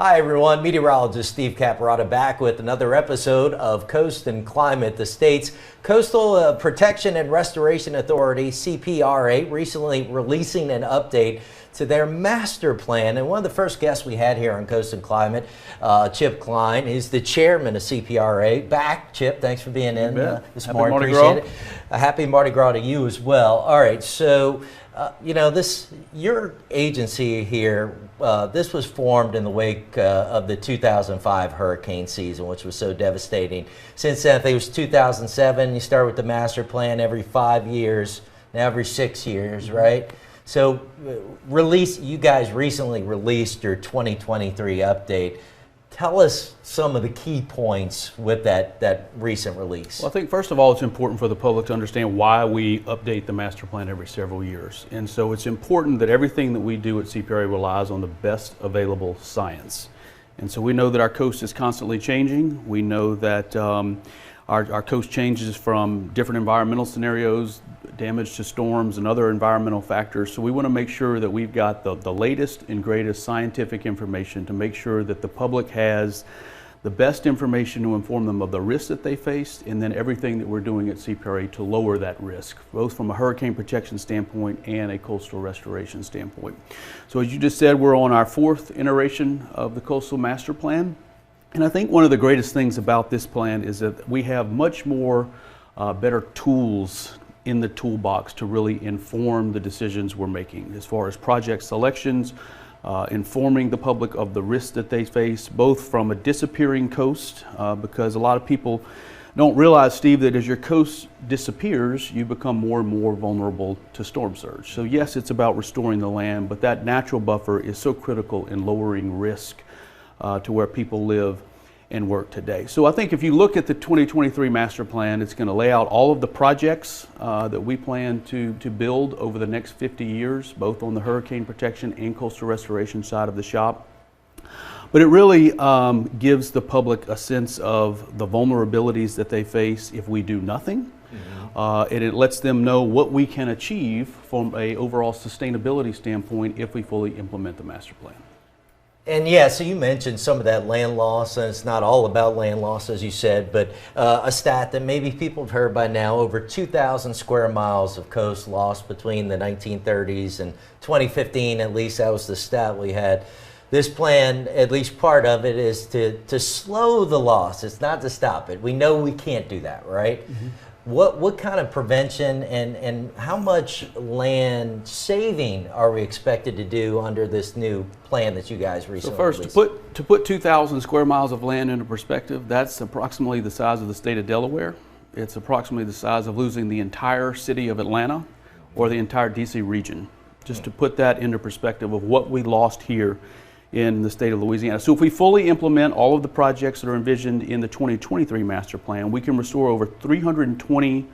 Hi everyone, meteorologist Steve Caparata back with another episode of Coast and Climate. The state's Coastal Protection and Restoration Authority, CPRA, recently releasing an update to their master plan. And one of the first guests we had here on Coast and Climate, Chip Kline, is the chairman of CPRA. Back, Chip, thanks for being in this morning. Appreciate it. Happy Mardi Gras to you as well. All right, so your agency here, this was formed in the wake of the 2005 hurricane season, which was so devastating. Since then, I think it was 2007, you start with the master plan every 5 years, now every 6 years, right? So you guys recently released your 2023 update. Tell us some of the key points with that recent release. Well, I think first of all, it's important for the public to understand why we update the master plan every several years. And so it's important that everything that we do at CPRA relies on the best available science. And so we know that our coast is constantly changing. We know that our coast changes from different environmental scenarios, damage to storms and other environmental factors. So we want to make sure that we've got the latest and greatest scientific information to make sure that the public has the best information to inform them of the risks that they face, and then everything that we're doing at CPRA to lower that risk, both from a hurricane protection standpoint and a coastal restoration standpoint. So as you just said, we're on our 4th iteration of the Coastal Master Plan. And I think one of the greatest things about this plan is that we have much more better tools in the toolbox to really inform the decisions we're making as far as project selections, informing the public of the risks that they face, both from a disappearing coast, because a lot of people don't realize, Steve, that as your coast disappears, you become more and more vulnerable to storm surge. So yes, it's about restoring the land, but that natural buffer is so critical in lowering risk to where people live and work today. So I think if you look at the 2023 master plan, it's going to lay out all of the projects that we plan to build over the next 50 years, both on the hurricane protection and coastal restoration side of the shop. But it really gives the public a sense of the vulnerabilities that they face if we do nothing. And it lets them know what we can achieve from an overall sustainability standpoint if we fully implement the master plan. And yeah, so you mentioned some of that land loss, and it's not all about land loss, as you said, but a stat that maybe people have heard by now, over 2,000 square miles of coast lost between the 1930s and 2015, at least that was the stat we had. This plan, at least part of it, is to slow the loss. It's not to stop it. We know we can't do that, right? What kind of prevention and how much land saving are we expected to do under this new plan that you guys recently released? So first, to put 2,000 square miles of land into perspective, that's approximately the size of the state of Delaware. It's approximately the size of losing the entire city of Atlanta or the entire DC region, just to put that into perspective of what we lost here in the state of Louisiana. So if we fully implement all of the projects that are envisioned in the 2023 master plan, we can restore over 320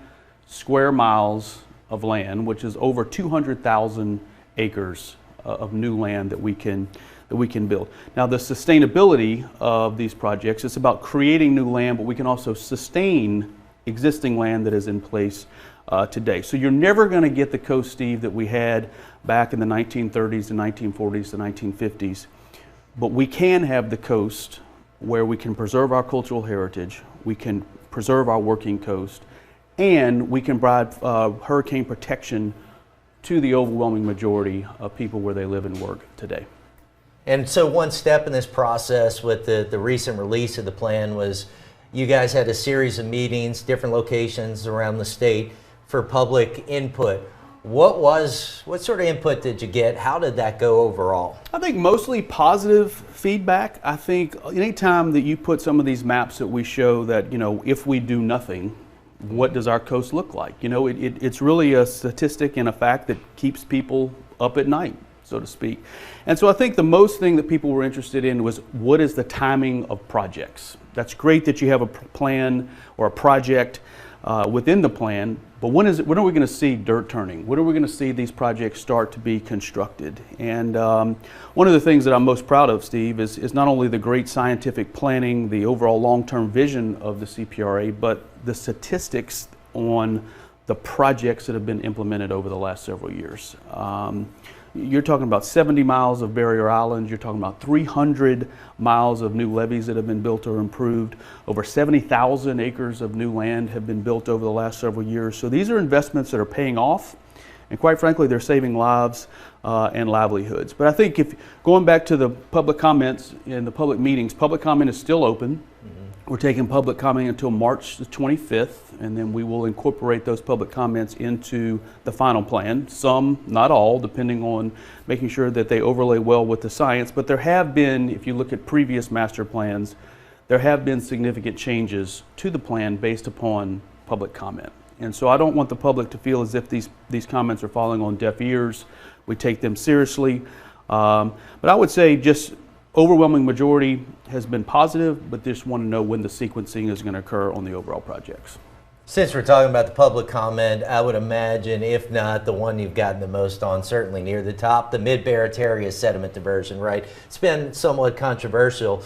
square miles of land, which is over 200,000 acres of new land that we can build. Now the sustainability of these projects is about creating new land, but we can also sustain existing land that is in place today. So you're never going to get the coast, Steve, that we had back in the 1930s, the 1940s, the 1950s. But we can have the coast where we can preserve our cultural heritage, we can preserve our working coast, and we can provide hurricane protection to the overwhelming majority of people where they live and work today. And so one step in this process with the recent release of the plan was you guys had a series of meetings, different locations around the state for public input. What sort of input did you get? How did that go overall? I think mostly positive feedback. I think anytime that you put some of these maps that we show that, if we do nothing, what does our coast look like? It's really a statistic and a fact that keeps people up at night, so to speak. And so I think the most thing that people were interested in was what is the timing of projects? That's great that you have a plan or a project within the plan, but when are we going to see dirt turning? When are we going to see these projects start to be constructed? And one of the things that I'm most proud of, Steve, is not only the great scientific planning, the overall long-term vision of the CPRA, but the statistics on the projects that have been implemented over the last several years. You're talking about 70 miles of barrier islands. You're talking about 300 miles of new levees that have been built or improved. Over 70,000 acres of new land have been built over the last several years. So these are investments that are paying off. And quite frankly, they're saving lives and livelihoods. But I think if going back to the public comments in the public meetings, public comment is still open. We're taking public comment until March the 25th, and then we will incorporate those public comments into the final plan. Some, not all, depending on making sure that they overlay well with the science. But there have been, if you look at previous master plans, there have been significant changes to the plan based upon public comment. And so I don't want the public to feel as if these comments are falling on deaf ears. We take them seriously. But I would say just overwhelming majority has been positive, but just want to know when the sequencing is going to occur on the overall projects. Since we're talking about the public comment, I would imagine, if not the one you've gotten the most on, certainly near the top, the mid-Barataria sediment diversion, right? It's been somewhat controversial.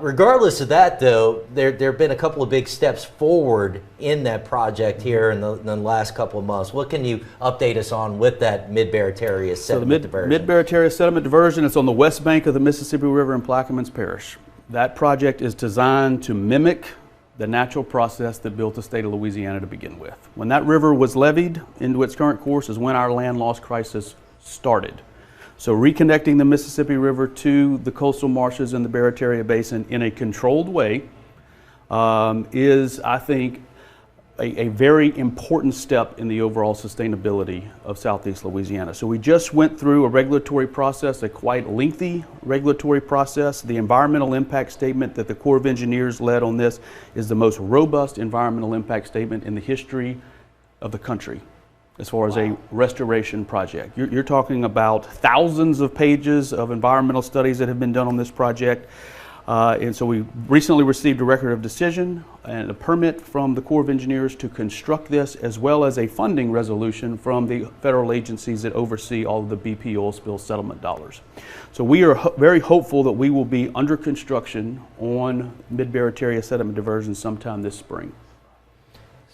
Regardless of that, though, there have been a couple of big steps forward in that project here in the last couple of months. What can you update us on with that mid-Barataria sediment diversion? Mid-Barataria sediment diversion is on the west bank of the Mississippi River in Plaquemines Parish. That project is designed to mimic the natural process that built the state of Louisiana to begin with. When that river was levied into its current course is when our land loss crisis started. So reconnecting the Mississippi River to the coastal marshes in the Barataria Basin in a controlled way is, I think, a very important step in the overall sustainability of Southeast Louisiana. So we just went through a regulatory process, a quite lengthy regulatory process. The environmental impact statement that the Corps of Engineers led on this is the most robust environmental impact statement in the history of the country as far as a restoration project. You're talking about thousands of pages of environmental studies that have been done on this project. And so we recently received a record of decision and a permit from the Corps of Engineers to construct this, as well as a funding resolution from the federal agencies that oversee all of the BP oil spill settlement dollars. So we are very hopeful that we will be under construction on mid-Barataria sediment diversion sometime this spring.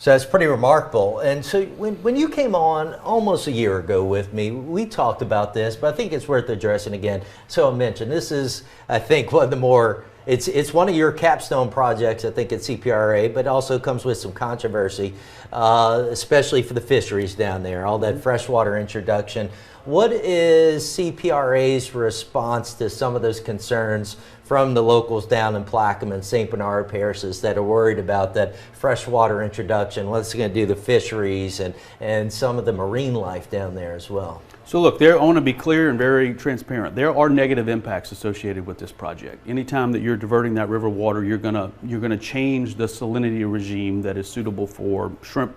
So that's pretty remarkable. And so when you came on almost a year ago with me, we talked about this, but I think it's worth addressing again. So I mentioned this is, I think, one of the more, it's one of your capstone projects, I think, at CPRA, but also comes with some controversy, especially for the fisheries down there, all that freshwater introduction. What is CPRA's response to some of those concerns from the locals down in Plaquemines, St. Bernard parishes that are worried about that freshwater introduction, what's it going to do to the fisheries and some of the marine life down there as well? So look, I want to be clear and very transparent. There are negative impacts associated with this project. Anytime that you're diverting that river water, you're gonna change the salinity regime that is suitable for shrimp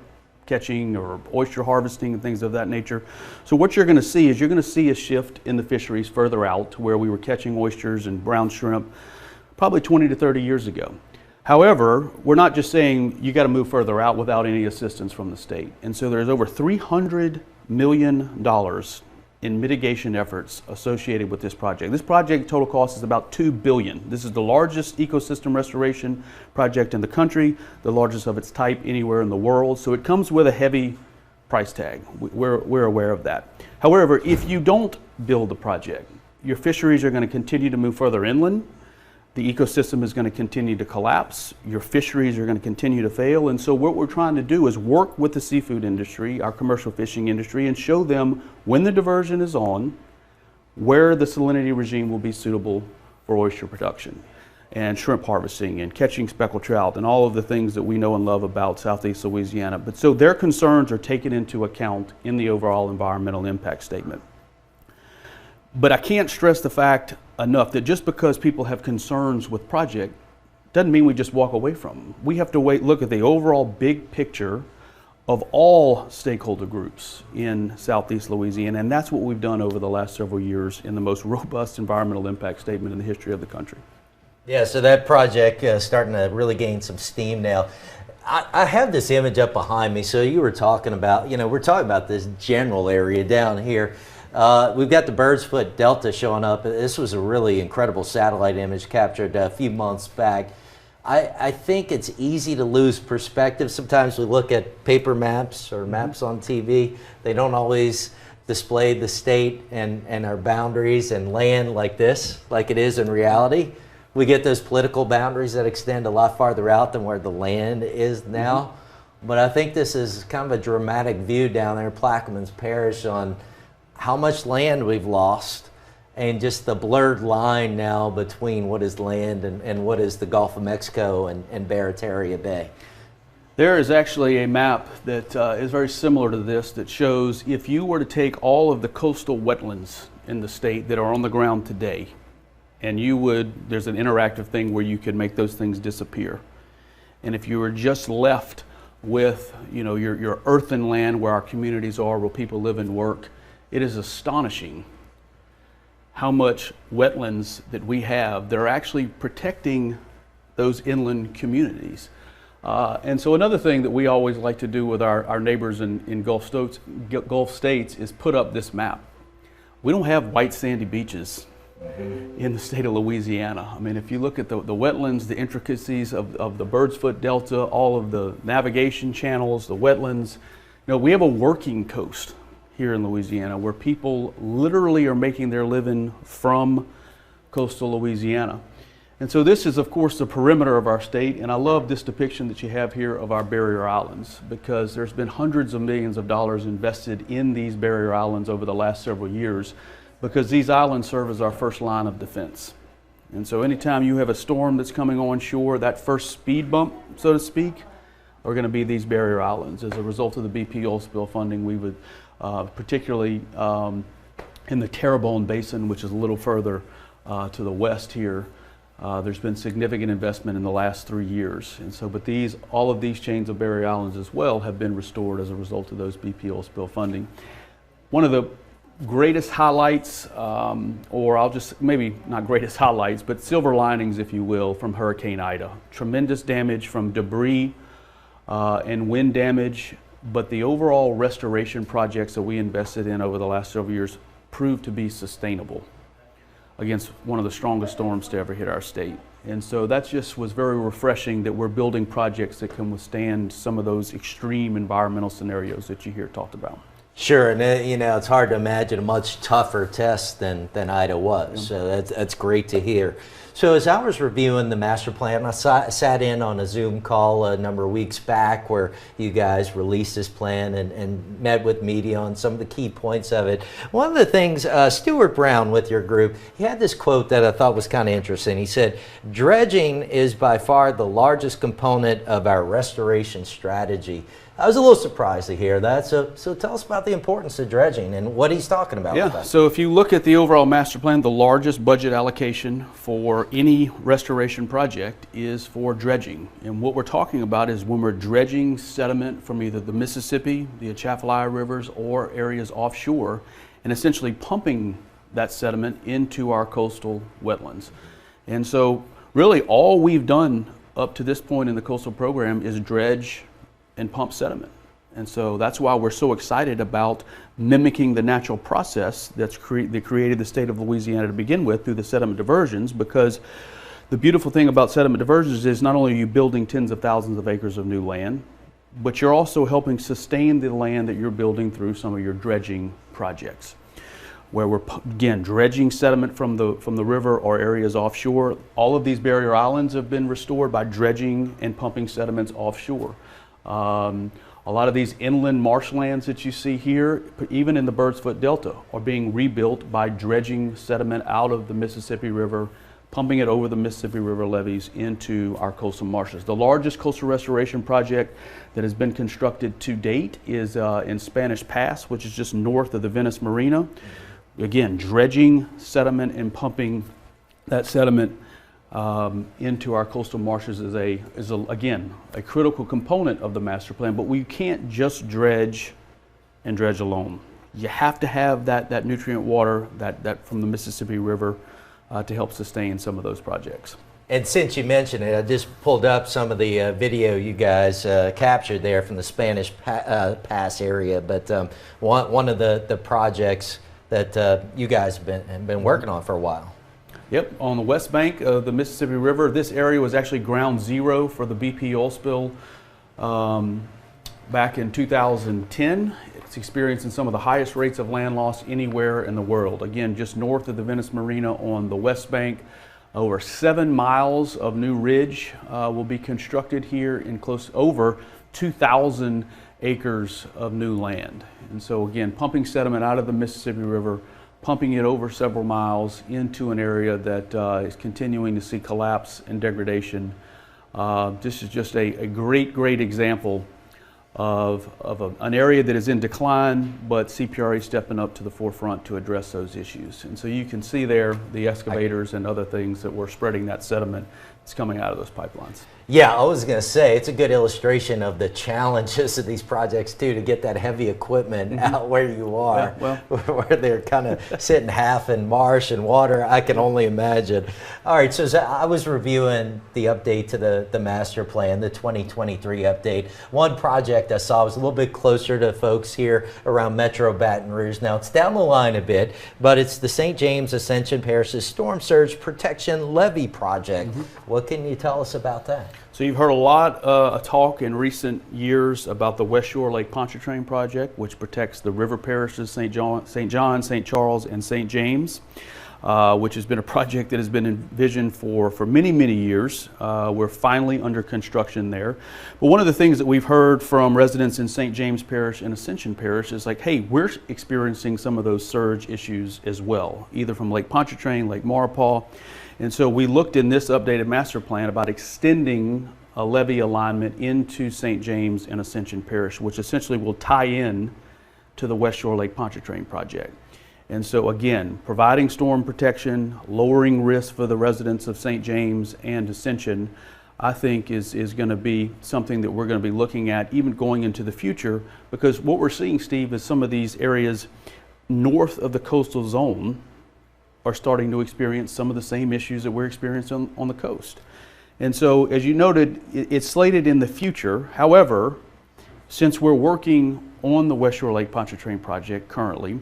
catching or oyster harvesting and things of that nature. So what you're going to see is you're going to see a shift in the fisheries further out to where we were catching oysters and brown shrimp probably 20 to 30 years ago. However, we're not just saying you got to move further out without any assistance from the state. And so there's over $300 million in mitigation efforts associated with this project. This project total cost is about $2 billion. This is the largest ecosystem restoration project in the country, the largest of its type anywhere in the world. So it comes with a heavy price tag. We're aware of that. However, if you don't build the project, your fisheries are going to continue to move further inland. The ecosystem is going to continue to collapse. Your fisheries are going to continue to fail. And so what we're trying to do is work with the seafood industry, our commercial fishing industry, and show them when the diversion is on, where the salinity regime will be suitable for oyster production and shrimp harvesting and catching speckled trout and all of the things that we know and love about Southeast Louisiana. But so their concerns are taken into account in the overall environmental impact statement. But I can't stress the fact enough that just because people have concerns with project doesn't mean we just walk away from them. We have to look at the overall big picture of all stakeholder groups in Southeast Louisiana, and that's what we've done over the last several years in the most robust environmental impact statement in the history of the country. Yeah, so that project starting to really gain some steam now. I have this image up behind me. So you were talking about, we're talking about this general area down here. We've got the Bird's Foot Delta showing up. This was a really incredible satellite image captured a few months back. I think it's easy to lose perspective. Sometimes we look at paper maps or maps on TV. They don't always displayed the state and our boundaries and land like this, like it is in reality, we get those political boundaries that extend a lot farther out than where the land is now. But I think this is kind of a dramatic view down there in Plaquemines Parish on how much land we've lost and just the blurred line now between what is land and what is the Gulf of Mexico and Barataria Bay. There is actually a map that is very similar to this that shows if you were to take all of the coastal wetlands in the state that are on the ground today, and there's an interactive thing where you could make those things disappear. And if you were just left with your earthen land where our communities are, where people live and work, it is astonishing how much wetlands that we have that are actually protecting those inland communities. And so another thing that we always like to do with our neighbors in Gulf states is put up this map. We don't have white sandy beaches in the state of Louisiana. I mean, if you look at the wetlands, the intricacies of the Bird's Foot Delta, all of the navigation channels, the wetlands, we have a working coast here in Louisiana where people literally are making their living from coastal Louisiana. And so this is, of course, the perimeter of our state, and I love this depiction that you have here of our barrier islands, because there's been hundreds of millions of dollars invested in these barrier islands over the last several years, because these islands serve as our first line of defense. And so anytime you have a storm that's coming on shore, that first speed bump, so to speak, are going to be these barrier islands. As a result of the BP oil spill funding, we would particularly in the Terrebonne Basin, which is a little further to the west here, there's been significant investment in the last 3 years. And so, but all of these chains of barrier islands as well have been restored as a result of those BP oil spill funding. One of the greatest highlights, or I'll just, maybe not greatest highlights, but silver linings, if you will, from Hurricane Ida. Tremendous damage from debris and wind damage, but the overall restoration projects that we invested in over the last several years proved to be sustainable against one of the strongest storms to ever hit our state. And so that just was very refreshing that we're building projects that can withstand some of those extreme environmental scenarios that you hear talked about. Sure, and it's hard to imagine a much tougher test than Ida was, so that's great to hear. So as I was reviewing the master plan, I sat in on a Zoom call a number of weeks back where you guys released this plan and met with media on some of the key points of it. One of the things, Stuart Brown with your group, he had this quote that I thought was kind of interesting. He said, "Dredging is by far the largest component of our restoration strategy." I was a little surprised to hear that. So tell us about the importance of dredging and what he's talking about. Yeah, so if you look at the overall master plan, the largest budget allocation for any restoration project is for dredging. And what we're talking about is when we're dredging sediment from either the Mississippi, the Atchafalaya rivers, or areas offshore, and essentially pumping that sediment into our coastal wetlands. And so really all we've done up to this point in the coastal program is dredge and pump sediment. And so that's why we're so excited about mimicking the natural process that created the state of Louisiana to begin with through the sediment diversions, because the beautiful thing about sediment diversions is not only are you building tens of thousands of acres of new land, but you're also helping sustain the land that you're building through some of your dredging projects, where we're, again, dredging sediment from the river or areas offshore. All of these barrier islands have been restored by dredging and pumping sediments offshore. A lot of these inland marshlands that you see here, even in the Bird's Foot Delta, are being rebuilt by dredging sediment out of the Mississippi River, pumping it over the Mississippi River levees into our coastal marshes. The largest coastal restoration project that has been constructed to date is in Spanish Pass, which is just north of the Venice Marina. Again, dredging sediment and pumping that sediment into our coastal marshes is again a critical component of the master plan. But we can't just dredge and dredge alone. You have to have that nutrient water that from the Mississippi River to help sustain some of those projects. And since you mentioned it, I just pulled up some of the video you guys captured there from the Spanish Pass area. But one of the projects that you guys have been working on for a while. Yep, on the west bank of the Mississippi River. This area was actually ground zero for the BP oil spill back in 2010. It's experiencing some of the highest rates of land loss anywhere in the world. Again, just north of the Venice Marina on the west bank, over 7 miles of new ridge will be constructed here in over 2,000 acres of new land. And so again, pumping sediment out of the Mississippi River, pumping it over several miles into an area that is continuing to see collapse and degradation. This is just a great example of an area that is in decline, but CPRA stepping up to the forefront to address those issues. And so you can see there the excavators and other things that were spreading that sediment that's coming out of those pipelines. Yeah, I was going to say, it's a good illustration of the challenges of these projects too, to get that heavy equipment out where you are, where they're kind of sitting half in marsh and water. I can only imagine. All right, so I was reviewing the update to the master plan, the 2023 update. One project I saw was a little bit closer to folks here around Metro Baton Rouge. Now, it's down the line a bit, but it's the St. James Ascension Parish's Storm Surge Protection Levee Project. What can you tell us about that? So you've heard a lot of talk in recent years about the West Shore Lake Pontchartrain project, which protects the river parishes St. John, St. Charles, and St. James, which has been a project that has been envisioned for many years. We're finally under construction there. But one of the things that we've heard from residents in St. James Parish and Ascension Parish is like, hey, we're experiencing some of those surge issues as well, either from Lake Pontchartrain, Lake Maurepas. And so we looked in this updated master plan about extending a levee alignment into St. James and Ascension Parish, which essentially will tie in to the West Shore Lake Pontchartrain project. And so again, providing storm protection, lowering risk for the residents of St. James and Ascension, I think is going to be something that we're going to be looking at even going into the future, because what we're seeing, Steve, is some of these areas north of the coastal zone are starting to experience some of the same issues that we're experiencing on the coast. And so, as you noted, it's slated in the future. However, since we're working on the West Shore Lake Pontchartrain project currently,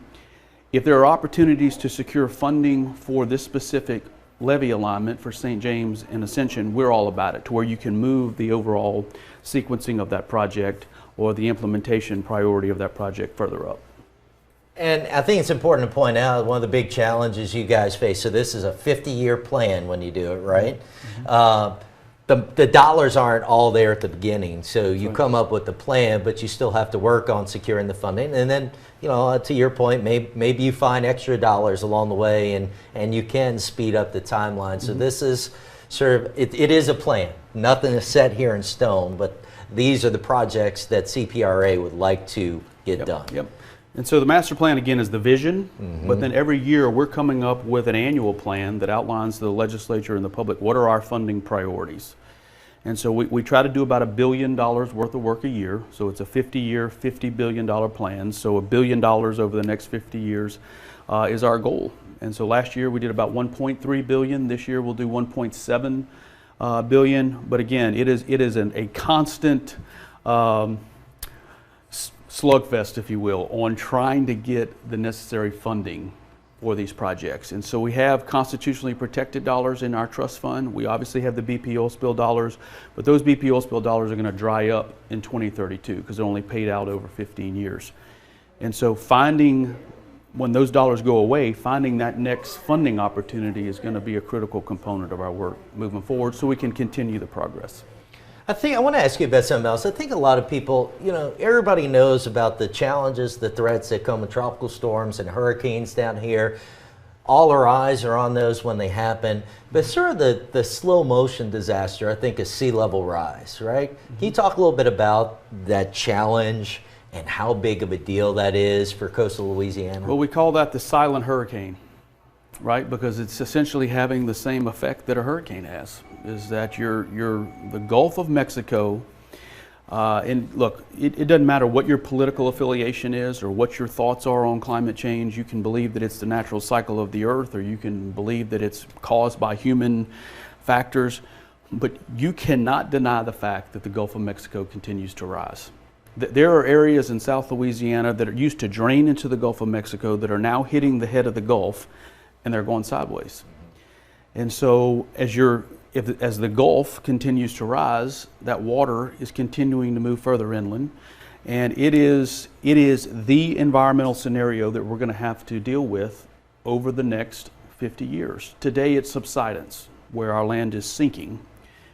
if there are opportunities to secure funding for this specific levee alignment for St. James and Ascension, we're all about it, to where you can move the overall sequencing of that project or the implementation priority of that project further up. And I think it's important to point out one of the big challenges you guys face. So this is a 50-year plan when you do it, right? The dollars aren't all there at the beginning. So you come up with the plan, but you still have to work on securing the funding. And then, you know, to your point, maybe you find extra dollars along the way and you can speed up the timeline. So this is sort of, it is a plan. Nothing is set here in stone, but these are the projects that CPRA would like to get done. And so the master plan, again, is the vision, but then every year we're coming up with an annual plan that outlines to the legislature and the public what are our funding priorities. And so we try to do about $1 billion worth of work a year. So it's a 50-year, $50 billion plan. So $1 billion over the next 50 years is our goal. And so last year we did about $1.3 billion. This year we'll do $1.7 billion. But again, it is a constant slugfest, if you will, on trying to get the necessary funding for these projects. And so we have constitutionally protected dollars in our trust fund. We obviously have the BP oil spill dollars, but those BP oil spill dollars are going to dry up in 2032 because they're only paid out over 15 years. And so finding, when those dollars go away, finding that next funding opportunity is going to be a critical component of our work moving forward so we can continue the progress. I want to ask you about something else. I think a lot of people, you know, everybody knows about the challenges, the threats that come with tropical storms and hurricanes down here. All our eyes are on those when they happen. But sort of the slow motion disaster, I think, is sea level rise, right? Can you talk a little bit about that challenge and how big of a deal that is for coastal Louisiana? Well, we call that the silent hurricane, right? Because it's essentially having the same effect that a hurricane has. Is that the Gulf of Mexico, and look, it doesn't matter what your political affiliation is or what your thoughts are on climate change. You can believe that it's the natural cycle of the earth, or you can believe that it's caused by human factors, but you cannot deny the fact that the Gulf of Mexico continues to rise. There are areas in South Louisiana that are used to drain into the Gulf of Mexico that are now hitting the head of the Gulf, and they're going sideways. And so as the Gulf continues to rise, that water is continuing to move further inland. And it is the environmental scenario that we're going to have to deal with over the next 50 years. Today it's subsidence, where our land is sinking.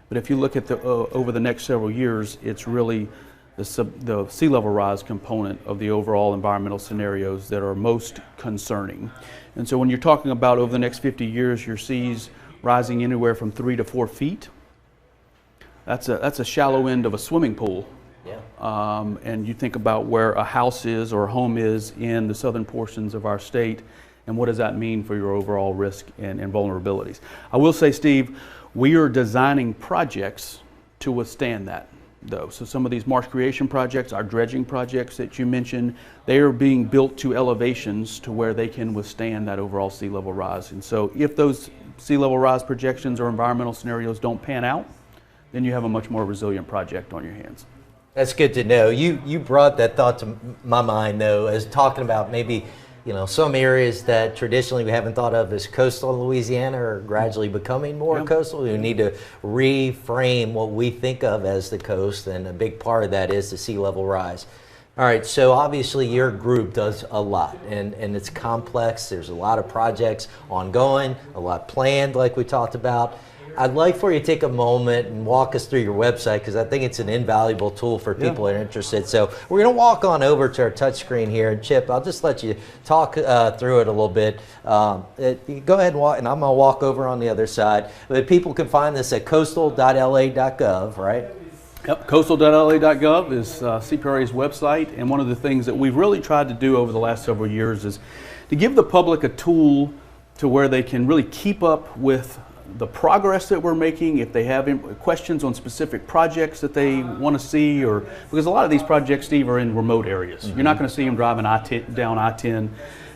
But if you look at over the next several years, it's really the sea level rise component of the overall environmental scenarios that are most concerning. And so when you're talking about over the next 50 years, your seas rising anywhere from 3 to 4 feet, that's a shallow end of a swimming pool. Yeah. And you think about where a house is or a home is in the southern portions of our state, and what does that mean for your overall risk and vulnerabilities. I will say, Steve, we are designing projects to withstand that, though. So some of these marsh creation projects, our dredging projects that you mentioned, they are being built to elevations to where they can withstand that overall sea level rise. And so if those sea level rise projections or environmental scenarios don't pan out, then you have a much more resilient project on your hands. That's good to know. You brought that thought to my mind, though, as talking about maybe, you know, some areas that traditionally we haven't thought of as coastal in Louisiana are gradually becoming more coastal. We need to reframe what we think of as the coast, and a big part of that is the sea level rise. All right, so obviously your group does a lot, and it's complex. There's a lot of projects ongoing, a lot planned, like we talked about. I'd like for you to take a moment and walk us through your website, because I think it's an invaluable tool for people that are interested. So we're going to walk on over to our touchscreen here. And Chip, I'll just let you talk through it a little bit. Go ahead and walk, and I'm going to walk over on the other side. But people can find this at coastal.la.gov, right? Yep, coastal.la.gov is CPRA's website, and one of the things that we've really tried to do over the last several years is to give the public a tool to where they can really keep up with the progress that we're making, if they have questions on specific projects that they want to see, or because a lot of these projects, Steve, are in remote areas. Mm-hmm. You're not going to see them driving down I-10.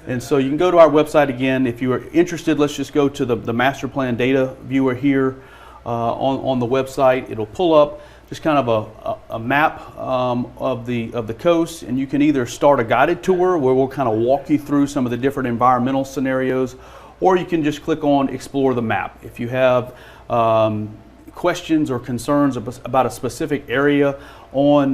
And so you can go to our website again. If you are interested, let's just go to the master plan data viewer here on the website. It'll pull up just kind of a map of the coast, and you can either start a guided tour where we'll kind of walk you through some of the different environmental scenarios, or you can just click on Explore the Map. If you have questions or concerns about a specific area on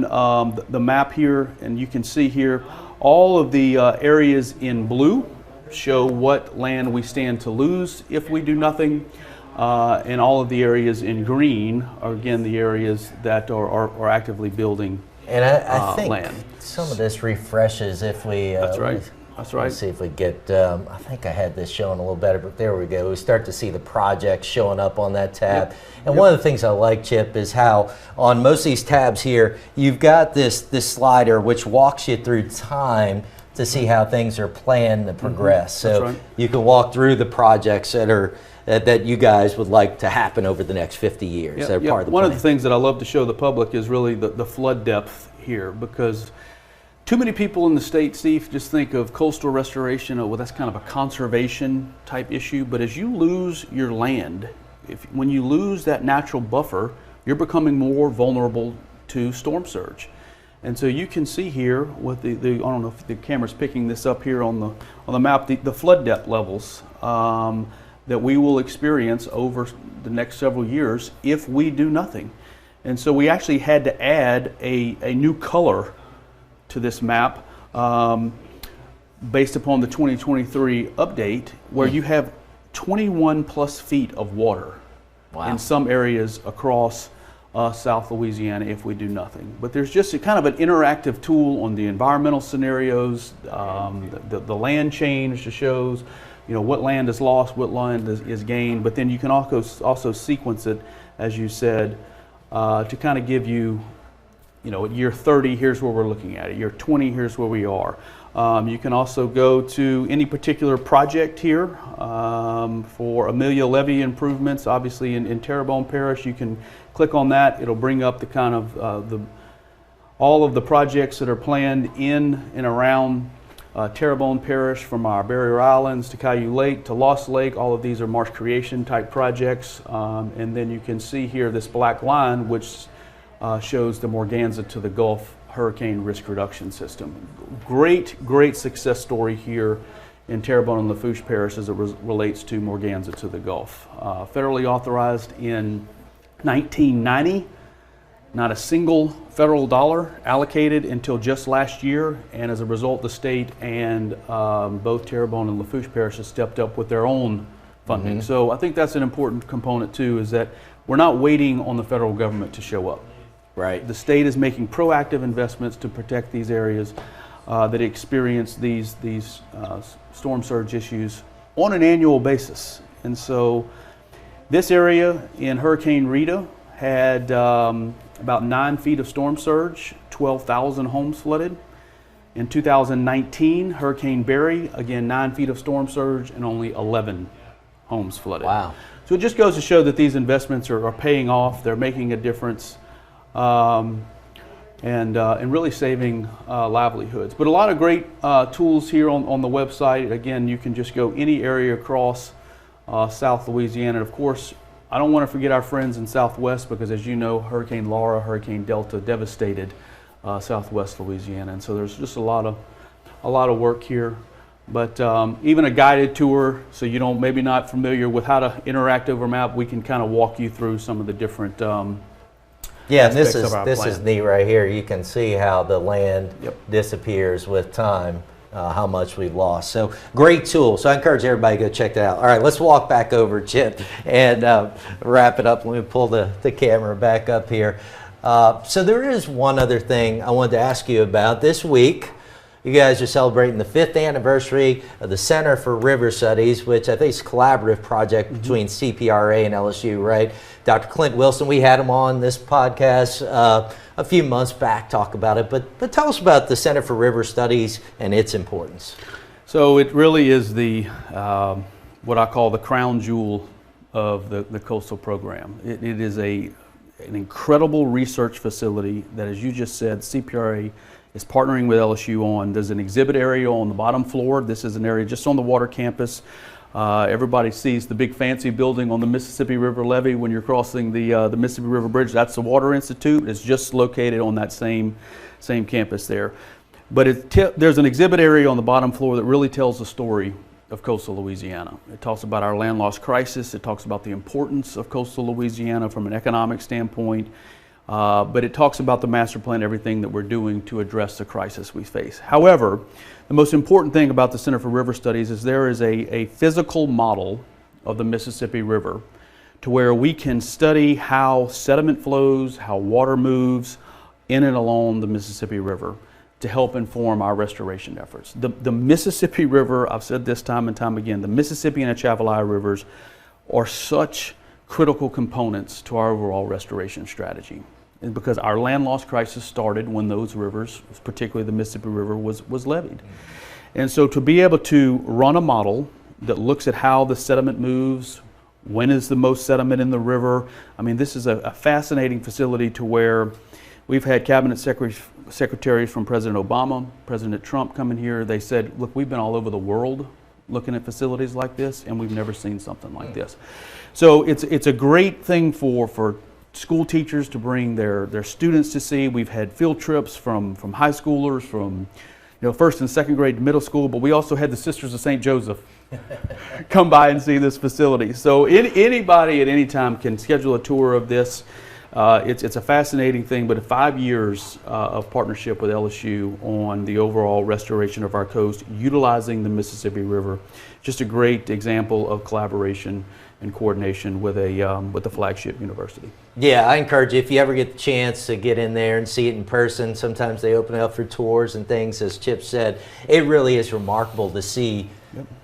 the map here, and you can see here, all of the areas in blue show what land we stand to lose if we do nothing, and all of the areas in green are, again, the areas that are actively building and I think land. Some of this refreshes if we... That's right. That's right. Let's see if we get, I think I had this showing a little better, but there we go. We start to see the projects showing up on that tab. Yep. And one of the things I like, Chip, is how on most of these tabs here, you've got this slider which walks you through time to see how things are planned to progress. Mm-hmm. So right. You can walk through the projects that you guys would like to happen over the next 50 years. Yep. That are part of the One plan. of the things that I love to show the public is really the flood depth here, because too many people in the state, Steve, just think of coastal restoration, well, that's kind of a conservation type issue. But as you lose your land, when you lose that natural buffer, you're becoming more vulnerable to storm surge. And so you can see here with I don't know if the camera's picking this up here on the map, the flood depth levels that we will experience over the next several years if we do nothing. And so we actually had to add a new color to this map based upon the 2023 update, where you have 21 plus feet of water in some areas across South Louisiana if we do nothing. But there's just a kind of an interactive tool on the environmental scenarios, the land change that shows, you know, what land is lost, what land is gained, but then you can also sequence it, as you said, to kind of give you, you know, at year 30, here's where we're looking at. At year 20, here's where we are. You can also go to any particular project here for Amelia Levee improvements. Obviously in Terrebonne Parish, you can click on that. It'll bring up the kind of all of the projects that are planned in and around Terrebonne Parish, from our Barrier Islands to Caillou Lake to Lost Lake. All of these are marsh creation type projects. And then you can see here this black line, which shows the Morganza to the Gulf hurricane risk reduction system. Great success story here in Terrebonne and Lafourche Parish as it relates to Morganza to the Gulf. Federally authorized in 1990, Not a single federal dollar allocated until just last year, and as a result, the state and both Terrebonne and Lafourche parishes stepped up with their own funding. So I think that's an important component too, is that we're not waiting on the federal government to show up. Right. The state is making proactive investments to protect these areas that experience these storm surge issues on an annual basis. And so this area in Hurricane Rita had about 9 feet of storm surge, 12,000 homes flooded. In 2019, Hurricane Barry, again 9 feet of storm surge and only 11 homes flooded. Wow. So it just goes to show that these investments are paying off, they're making a difference, and really saving livelihoods. But a lot of great tools here on the website. Again, you can just go any area across South Louisiana. And of course, I don't want to forget our friends in Southwest, because as you know, Hurricane Laura, Hurricane Delta devastated Southwest Louisiana, and so there's just a lot of work here. But even a guided tour, so you don't maybe not familiar with how to interact over map, we can kind of walk you through some of the different yeah, and this plan. is neat right here. You can see how the land disappears with time. How much we've lost. So great tool. So I encourage everybody to go check that out. All right, let's walk back over, Chip, and wrap it up. Let me pull the camera back up here. So there is one other thing I wanted to ask you about. This week, you guys are celebrating the 5th anniversary of the Center for River Studies, which I think is a collaborative project between CPRA and LSU, right? Dr. Clint Wilson, we had him on this podcast a few months back, talk about it. But tell us about the Center for River Studies and its importance. So it really is the what I call the crown jewel of the coastal program. It is an incredible research facility that, as you just said, CPRA is partnering with LSU on. There's an exhibit area on the bottom floor. This is an area just on the water campus. Everybody sees the big fancy building on the Mississippi River levee when you're crossing the Mississippi River Bridge. That's the Water Institute. It's just located on that same campus there. But there's an exhibit area on the bottom floor that really tells the story of coastal Louisiana. It talks about our land loss crisis. It talks about the importance of coastal Louisiana from an economic standpoint. But it talks about the master plan, everything that we're doing to address the crisis we face. However, the most important thing about the Center for River Studies is there is a physical model of the Mississippi River to where we can study how sediment flows, how water moves in and along the Mississippi River to help inform our restoration efforts. The Mississippi River, I've said this time and time again, the Mississippi and Atchafalaya rivers are such critical components to our overall restoration strategy. And because our land loss crisis started when those rivers, particularly the Mississippi River, was levied. And so to be able to run a model that looks at how the sediment moves, when is the most sediment in the river, I mean, this is a fascinating facility to where we've had cabinet secretaries from President Obama, President Trump come in here. They said, look, we've been all over the world looking at facilities like this, and we've never seen something like this. So it's a great thing for school teachers to bring their students to see. We've had field trips from high schoolers, from first and second grade to middle school, but we also had the Sisters of St. Joseph come by and see this facility. So anybody at any time can schedule a tour of this. It's a fascinating thing, but 5 years of partnership with LSU on the overall restoration of our coast, utilizing the Mississippi River. Just a great example of collaboration and coordination with the flagship university. Yeah, I encourage you, if you ever get the chance to get in there and see it in person, sometimes they open it up for tours and things, as Chip said. It really is remarkable to see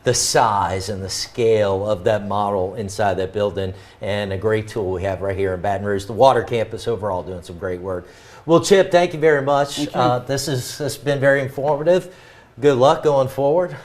the size and the scale of that model inside that building, and a great tool we have right here in Baton Rouge. The Water Campus overall doing some great work. Well, Chip, thank you very much. This has been very informative. Good luck going forward.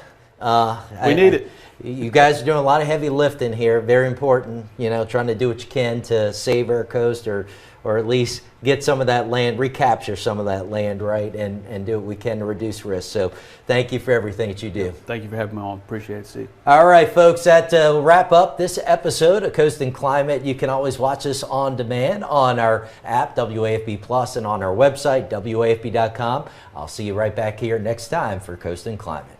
We need it. You guys are doing a lot of heavy lifting here. Very important, trying to do what you can to save our coast, or at least get some of that land, recapture some of that land, right, and do what we can to reduce risk. So thank you for everything that you do. Thank you for having me on. Appreciate it, Steve. All right, folks, that will wrap up this episode of Coast and Climate. You can always watch us on demand on our app, WAFB Plus, and on our website, WAFB.com. I'll see you right back here next time for Coast and Climate.